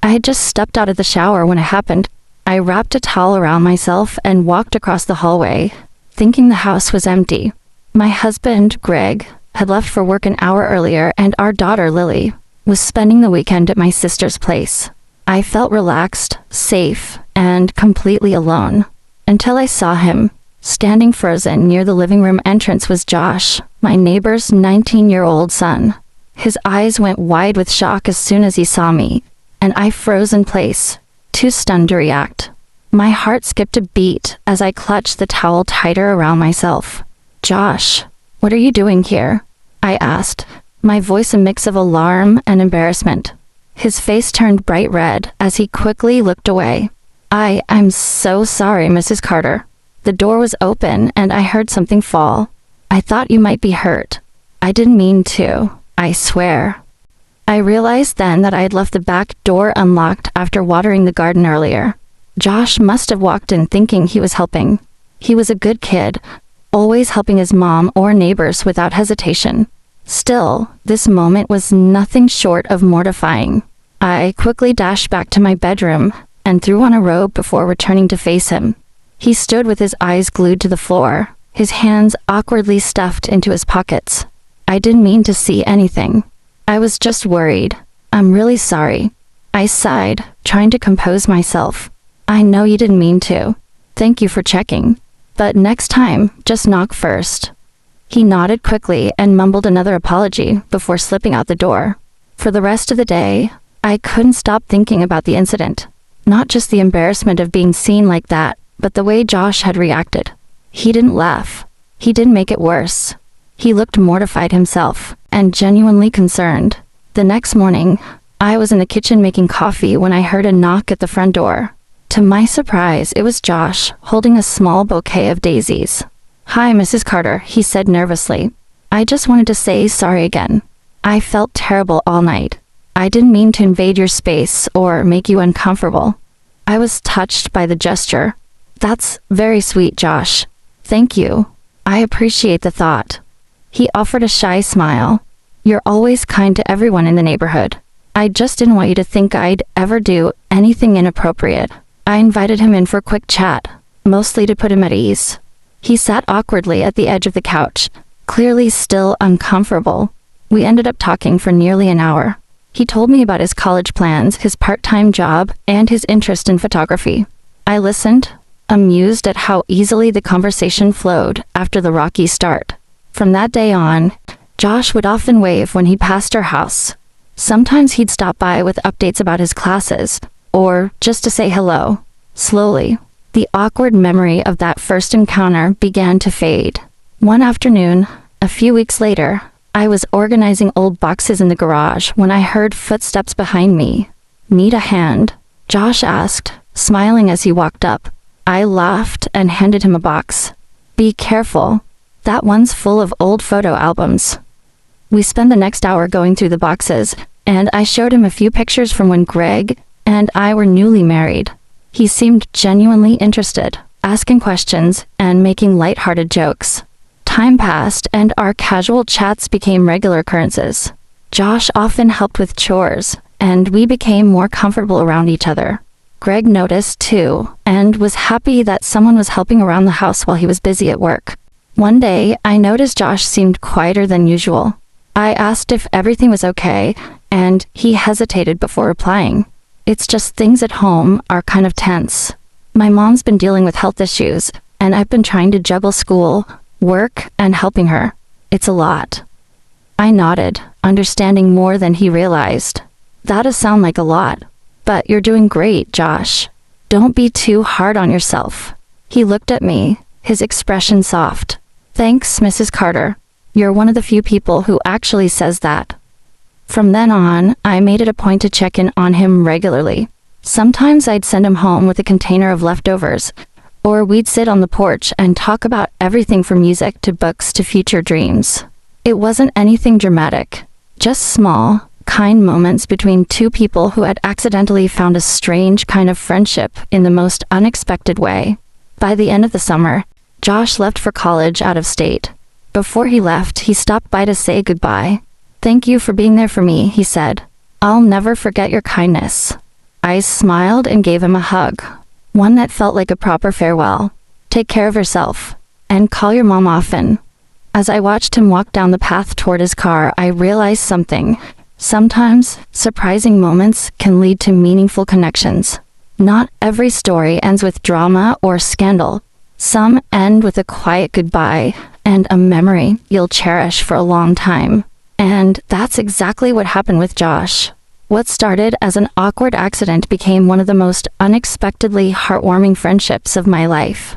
I had just stepped out of the shower when it happened. I wrapped a towel around myself and walked across the hallway, thinking the house was empty. My husband, Greg, had left for work an hour earlier, and our daughter, Lily, was spending the weekend at my sister's place. I felt relaxed, safe, and completely alone, until I saw him. Standing frozen near the living room entrance was Josh, my neighbor's 19-year-old son. His eyes went wide with shock as soon as he saw me, and I froze in place, too stunned to react. My heart skipped a beat as I clutched the towel tighter around myself. "Josh, what are you doing here?" I asked, my voice a mix of alarm and embarrassment. His face turned bright red as he quickly looked away. I'm so sorry, Mrs. Carter. The door was open and I heard something fall. I thought you might be hurt. I didn't mean to, I swear. I realized then that I had left the back door unlocked after watering the garden earlier. Josh must have walked in thinking he was helping. He was a good kid, always helping his mom or neighbors without hesitation. Still, this moment was nothing short of mortifying. I quickly dashed back to my bedroom and threw on a robe before returning to face him. He stood with his eyes glued to the floor, his hands awkwardly stuffed into his pockets. I didn't mean to see anything. I was just worried. "I'm really sorry," I sighed, trying to compose myself. "I know you didn't mean to. Thank you for checking. But next time, just knock first." He nodded quickly and mumbled another apology before slipping out the door. For the rest of the day, I couldn't stop thinking about the incident. Not just the embarrassment of being seen like that, but the way Josh had reacted. He didn't laugh. He didn't make it worse. He looked mortified himself, and genuinely concerned. The next morning, I was in the kitchen making coffee when I heard a knock at the front door. To my surprise, it was Josh, holding a small bouquet of daisies. "Hi, Mrs. Carter," he said nervously. "I just wanted to say sorry again. I felt terrible all night. I didn't mean to invade your space or make you uncomfortable." I was touched by the gesture. "That's very sweet, Josh. Thank you. I appreciate the thought." He offered a shy smile. "You're always kind to everyone in the neighborhood. I just didn't want you to think I'd ever do anything inappropriate." I invited him in for a quick chat, mostly to put him at ease. He sat awkwardly at the edge of the couch, clearly still uncomfortable. We ended up talking for nearly an hour. He told me about his college plans, his part-time job, and his interest in photography. I listened, amused at how easily the conversation flowed after the rocky start. From that day on, Josh would often wave when he passed our house. Sometimes he'd stop by with updates about his classes, or just to say hello. Slowly, the awkward memory of that first encounter began to fade. One afternoon, a few weeks later, I was organizing old boxes in the garage when I heard footsteps behind me. "Need a hand?" Josh asked, smiling as he walked up. I laughed and handed him a box. "Be careful. That one's full of old photo albums." We spent the next hour going through the boxes, and I showed him a few pictures from when Greg and I were newly married. He seemed genuinely interested, asking questions and making lighthearted jokes. Time passed, and our casual chats became regular occurrences. Josh often helped with chores, and we became more comfortable around each other. Greg noticed, too, and was happy that someone was helping around the house while he was busy at work. One day, I noticed Josh seemed quieter than usual. I asked if everything was okay, and he hesitated before replying. "It's just things at home are kind of tense. My mom's been dealing with health issues, and I've been trying to juggle school, work, and helping her. It's a lot." I nodded, understanding more than he realized. "That'd sound like a lot. But you're doing great, Josh. Don't be too hard on yourself." He looked at me, his expression soft. "Thanks, Mrs. Carter. You're one of the few people who actually says that." From then on, I made it a point to check in on him regularly. Sometimes I'd send him home with a container of leftovers, or we'd sit on the porch and talk about everything from music to books to future dreams. It wasn't anything dramatic, just small, kind moments between two people who had accidentally found a strange kind of friendship in the most unexpected way. By the end of the summer, Josh left for college out of state. Before he left, he stopped by to say goodbye. "Thank you for being there for me," he said. "I'll never forget your kindness." I smiled and gave him a hug, one that felt like a proper farewell. Take care of yourself, and call your mom often. As I watched him walk down the path toward his car, I realized something. Sometimes, surprising moments can lead to meaningful connections. Not every story ends with drama or scandal. Some end with a quiet goodbye and a memory you'll cherish for a long time. And that's exactly what happened with Josh. What started as an awkward accident became one of the most unexpectedly heartwarming friendships of my life.